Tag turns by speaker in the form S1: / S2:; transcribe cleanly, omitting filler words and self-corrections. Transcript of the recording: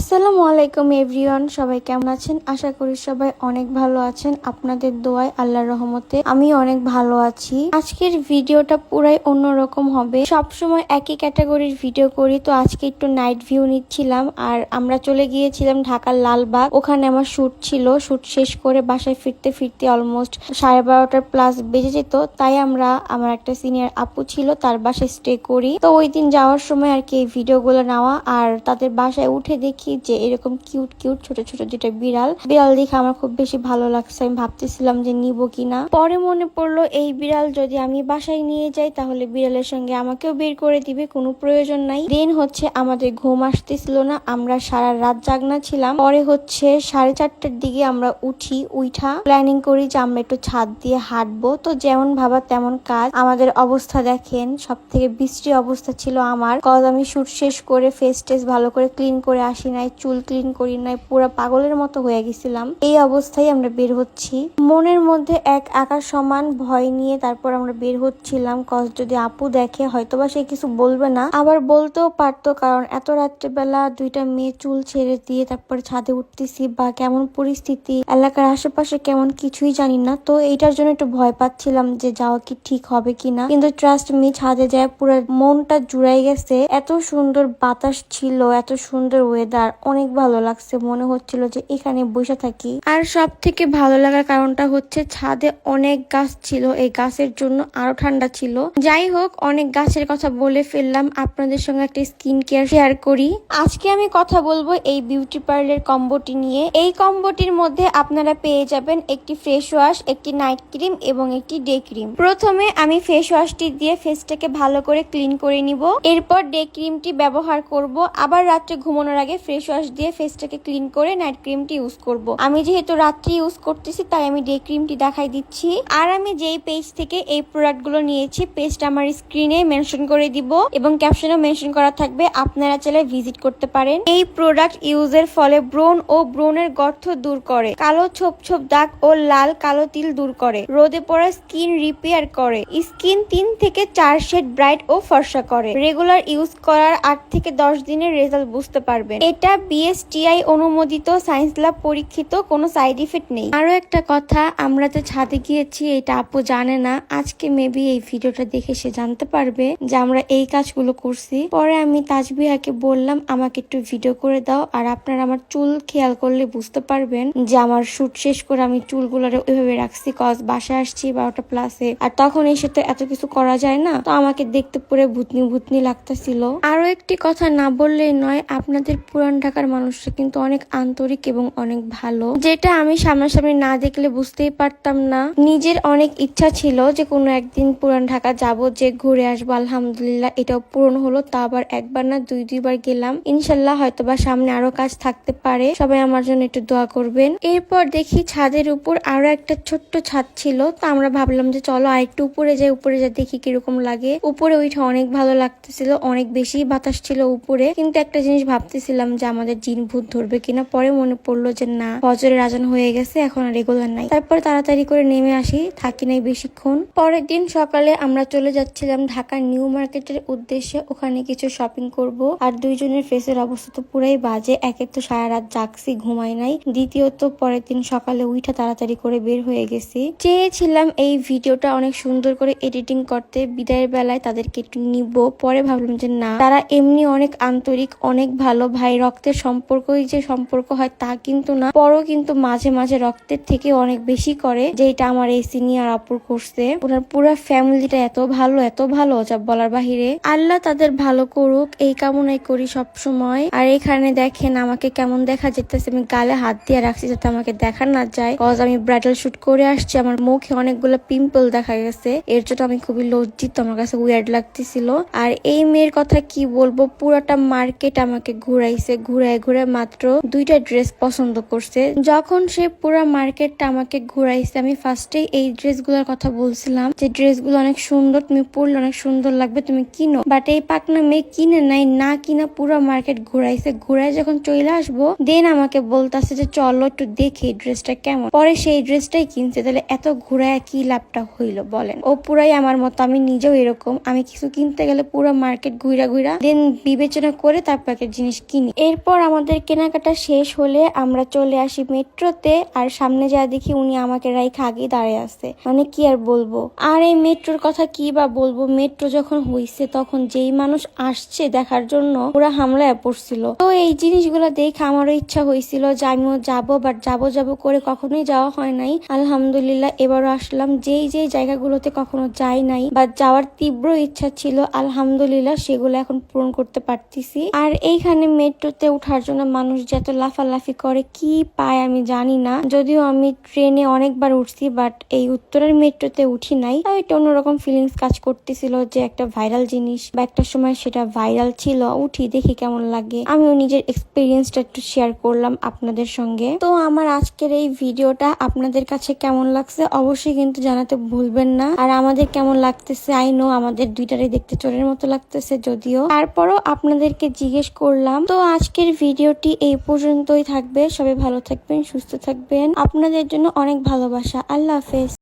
S1: আসসালামু আলাইকুম এভরিওয়ান, সবাই কেমন আছেন? আশা করি সবাই অনেক ভালো আছেন। আপনাদের দোয়ায় আল্লাহর রহমতে আমি অনেক ভালো আছি। আজকের ভিডিওটা পুরাই অন্যরকম হবে। সবসময় একই ক্যাটাগরির ভিডিও করি, তো আজকে একটু নাইট ভিউ নিচ্ছিলাম। আর আমরা চলে গিয়েছিলাম ঢাকার লালবাগ, ওখানে আমার শুট ছিল। শুট শেষ করে বাসায় ফিরতে ফিরতে অলমোস্ট 12:30 প্লাস বেজে যেত। তাই আমার একটা সিনিয়র আপু ছিল, তার বাসায় স্টে করি। তো ওই দিন যাওয়ার সময় আর কি এই ভিডিওগুলো নেওয়া। আর তাদের বাসায় উঠে দেখি যে এরকম কিউট কিউট ছোট ছোট দুটা বিড়াল দেখে আমার খুব বেশি ভালো লাগছে। আমি ভাবতেছিলাম যে নিব কিনা, পরে মনে পড়লো এই বিড়াল যদি আমি বাসায় নিয়ে যাই তাহলে বিড়ালের সঙ্গে আমাকেও বের করে দিবে, কোনো প্রয়োজন নাই। দিন হচ্ছে আমাদের ঘুম আসতেছিল না, আমরা সারা রাত জাগনা ছিলাম। পরে হচ্ছে 4:30টার দিকে আমরা উঠা প্ল্যানিং করি যে আমরা একটু ছাদ দিয়ে হাঁটবো। তো যেমন ভাবা তেমন কাজ। আমাদের অবস্থা দেখেন, সব থেকে বিশ্রী অবস্থা ছিল আমার, কজ আমি শুট শেষ করে ফেস টেস ভালো করে ক্লিন করে আসি নাই, চুল ক্লিন করি নাই, পুরো পাগলের মতো হয়ে গেছিলাম। এই অবস্থায় আমরা বের হচ্ছি, মনের মধ্যে এক আকাশ সমান ভয় নিয়ে। তারপর আমরা বের হচ্ছিলাম, কজ যদি আপু দেখে হয়তোবা সে কিছু বলবে না, আবার বলতেও পারতো, কারণ এত রাত্রেবেলা দুইটা মেয়ে চুল ছেড়ে দিয়ে তারপর ছাদে উঠতেছি, বা কেমন পরিস্থিতি এলাকার আশেপাশে কেমন কিছুই জানি না। তো এইটার জন্য একটু ভয় পাচ্ছিলাম যে যাওয়া কি ঠিক হবে কিনা। কিন্তু ট্রাস্ট মি, ছাদে যায় পুরো মনটা জুড়াই গেছে। এত সুন্দর বাতাস ছিল, এত সুন্দর ওয়েদার, অনেক ভালো লাগছে। মনে হচ্ছিল যে এখানে বসে থাকি। আর সব থেকে ভালো লাগার কারণটা হচ্ছে ছাদে অনেক গাছ ছিল, এই গাছের জন্য আরো ঠান্ডা ছিল। যাই হোক, অনেক গাছের কথা বলে ফেললাম, আপনাদের সঙ্গে একটা স্কিন কেয়ার শেয়ার করি। আজকে আমি কথা বলবো এই বিউটি পার্লার কম্বোটি নিয়ে। এই কম্বোটির মধ্যে আপনারা পেয়ে যাবেন একটি ফেস ওয়াশ, একটি নাইট ক্রিম এবং একটি ডে ক্রিম। প্রথমে আমি ফেস ওয়াশটি দিয়ে ফেসটাকে ভালো করে ক্লিন করে নিব, এরপর ডে ক্রিমটি ব্যবহার করব। আবার রাত্রে ঘুমানোর আগে ফেস ওয়াশ দিয়ে ফেসটাকে ক্লিন করে নাইট ক্রিমটি ইউজ করব। আমি যেহেতু রাত্রে ইউজ করতেছি তাই আমি ডে ক্রিমটি দেখাই দিচ্ছি। আর আমি যেই পেজ থেকে এই প্রোডাক্ট গুলো নিয়েছি, পেজটা আমার স্ক্রিনে মেনশন করে দিব এবং ক্যাপশনেও মেনশন করা থাকবে, আপনারা চাইলে ভিজিট করতে পারেন। এই প্রোডাক্ট ইউজের ফলে ব্রণ ও ব্রণের গর্ত দূর করে, কালো ছোপ ছোপ দাগ ও লাল কালো তিল দূর করে, রোদে পড়া স্কিন রিপেয়ার করে, স্কিন 3 থেকে 4 শেড ব্রাইট ও ফর্সা করে। রেগুলার ইউজ করার 8 থেকে 10 দিনের রেজাল্ট বুঝতে পারবেন। এটা বিএসটিআই অনুমোদিত, সায়েন্স ল্যাব পরীক্ষিত, কোনো সাইড ইফেক্ট নেই। আরো একটা কথা, আমরা তো ছাদে গিয়েছি, এটা আপু জানে না। আজকে মেবি এই ভিডিওটা দেখে সে জানতে পারবে যে আমরা এই কাজগুলো করছি। পরে আমি তাজবিহাকে বললাম আমাকে একটু ভিডিও করে দাও, আর আপনারা আমার চুল খেয়াল করলে বুঝতে পারবেন যে আমার শুট শেষ করে আমি চুলগুলো ওইভাবে রাখছি, কজ বাসায় আসছি 12টা প্লাসে, আর তখন এসে তো এত কিছু করা যায় না। তো আমাকে দেখতে পুরো ভূতনি ভূতনি লাগতেছিল। আরো একটি কথা না বললেই নয়, আপনাদের পুরান ঢাকার মানুষরা কিন্তু অনেক আন্তরিক এবং অনেক ভালো, যেটা আমি সামনাসামনি না দেখলে বুঝতেই পারতাম না। নিজের অনেক ইচ্ছা ছিল যে কোনো একদিন পুরান ঢাকা যাব, যে ঘুরে আসবো। আলহামদুলিল্লাহ এটাও পূরণ হলো। তা আবার একবার না দুইবার গেলাম। ইনশাল্লাহ হয়তোবা সামনে আরো কাজ থাকতে পারে, সবাই আমার জন্য একটু দোয়া করবেন। এরপর দেখি ছাদের উপর আরো একটা ছোট্ট ছাদ ছিল, তো আমরা ভাবলাম যে চলো আরেকটু উপরে যাই, উপরে যা দেখি কিরকম লাগে। উপরে উঠে অনেক ভালো লাগতেছিল, অনেক বেশি বাতাস ছিল উপরে। কিন্তু একটা জিনিস ভাবতেছিলাম যে আমাদের জিন ভূত ধরবে কিনা। পরে মনে পড়লো যে না, ফজরের আজান হয়ে গেছে, এখন আর রেগুলার নাই। তারপর তাড়াতাড়ি করে নেমে আসি, থাকি নাই বেশিক্ষণ। পরের দিন সকালে আমরা চলে যাচ্ছিলাম ঢাকার নিউ মার্কেটের উদ্দেশ্যে, ওখানে কিছু শপিং করব। আর দুইজনের ফেসের অবস্থা তো পুরাই বাজে। একে তো সারা রাত জাগছি, ঘুমাই নাই, দ্বিতীয়ত পরের দিন সকালে উঠা তাড়াতাড়ি করে বের হয়ে গেছি। চেয়েছিলাম এই ভিডিওটা অনেক সুন্দর করে এডিটিং করতে, বিদায়ের বেলায় তাদেরকে একটু নিব। পরে ভাবলাম যে না, তারা এমনি অনেক আন্তরিক, অনেক ভালো ভাই। রক্তের সম্পর্কই যে সম্পর্ক হয় তা কিন্তু না, পরও কিন্তু মাঝে মাঝে রক্তের থেকে অনেক বেশি করে, যেটা আমার এই সিনিয়র আপুর করছে। ওনার পুরো ফ্যামিলিটা এত ভালো যা বলার বাহিরে। আল্লাহ তাদের ভালো করুক, এই কামনাই করি সব সময়। আর এখানে দেখেন আমাকে কেমন দেখা যেতেছে, আমি গালে হাত দিয়ে রাখছি যাতে আমাকে দেখা না যায়, কজ আমি ব্রাইডাল শুট করে আসছি। আমার মুখে অনেকগুলো পিম্পল দেখা গেছে, এর জন্য আমি খুবই লজ্জিত, আমার কাছে উইয়ার্ড লাগতেছিল। আর এই মেয়ের কথা কি বলবো, পুরাটা মার্কেট আমাকে ঘুরাইছে, ঘুরে মাত্র 2টা ড্রেস পছন্দ করছে। যখন সে পুরা মার্কেটটা আমাকে ঘুরাইছে, আমি ফার্স্টে এই ড্রেসগুলোর কথা বলছিলাম যে ড্রেসগুলো অনেক সুন্দর, তুমি পরলে অনেক সুন্দর লাগবে, তুমি কিনো। বাট এই পাকনা মেয়ে কিনে নাই, না কিনা পুরো মার্কেট ঘুরাইছে। ঘুরাই যখন চলে আসবো, দেন আমাকে বলতেছে যে চলো একটু দেখি ড্রেসটা কেমন। পরে সেই ড্রেসটাই কিনছে। তাহলে এত ঘুরায় কি লাভটা হইলো বলেন? ও পুরাই আমার মতো, আমি নিজেও এরকম। আমি কিছু কিনতে গেলে পুরো মার্কেট ঘুরা দেন বিবেচনা করে তারপর একটা জিনিস কিনি। এরপর আমাদের কেনাকাটা শেষ হলে আমরা চলে আসি মেট্রোতে, আর সামনে যা দেখি উনি আমাকে রাইখা আগেই দাঁড়িয়ে আছে। মানে কি আর বলবো। আর এই মেট্রোর কথা কি বা বলবো, মেট্রো যখন হইছে তখন যেই মানুষ আসছে দেখার জন্য পুরা হামলায় পড়ছিল। তো এই জিনিসগুলো দেখে আমারও ইচ্ছা হয়েছিল যে আমিও যাবো, বাট যাবো করে কখনোই যাওয়া হয় নাই। আলহামদুলিল্লাহ এবারও আসলাম। যেই জায়গাগুলোতে কখনো যাই নাই বা যাওয়ার তীব্র ইচ্ছা ছিল, আলহামদুলিল্লাহ সেগুলো এখন পূরণ করতে পারতেছি। আর এইখানে মেট্রোতে ওঠার জন্য মানুষ যত লাফালাফি করে, কি পায় আমি জানি না। যদিও আমি ট্রেনে অনেকবার উঠছি, বাট এই উত্তরের মেট্রোতে উঠি নাই। এটা অন্যরকম ফিলিংস কাজ করতেছিল যে একটা ভাইরাল জিনিস বা একটা সময় সেটা ভাইরাল ছিল, উঠি দেখি কেমন লাগে। আমিও নিজের এক্সপিরিয়েন্সটা একটু শেয়ার করলাম আপনাদের সঙ্গে। তো আমার আজকের এই ভিডিওটা আপনাদের কাছে কেমন লাগছে অবশ্যই কিন্তু জানাতে ভুলবেন না। আর আমাদের কেমন লাগতেছে, আই নো আমাদের দুইটারই দেখতে চোরের মতো লাগতেছে, যদিও তারপরও আপনাদেরকে জিজ্ঞেস করলাম। তো আজকের ভিডিওটি এই পর্যন্তই থাকবে। সবাই ভালো থাকবেন, সুস্থ থাকবেন। আপনাদের জন্য অনেক ভালোবাসা। আল্লাহ হাফেজ।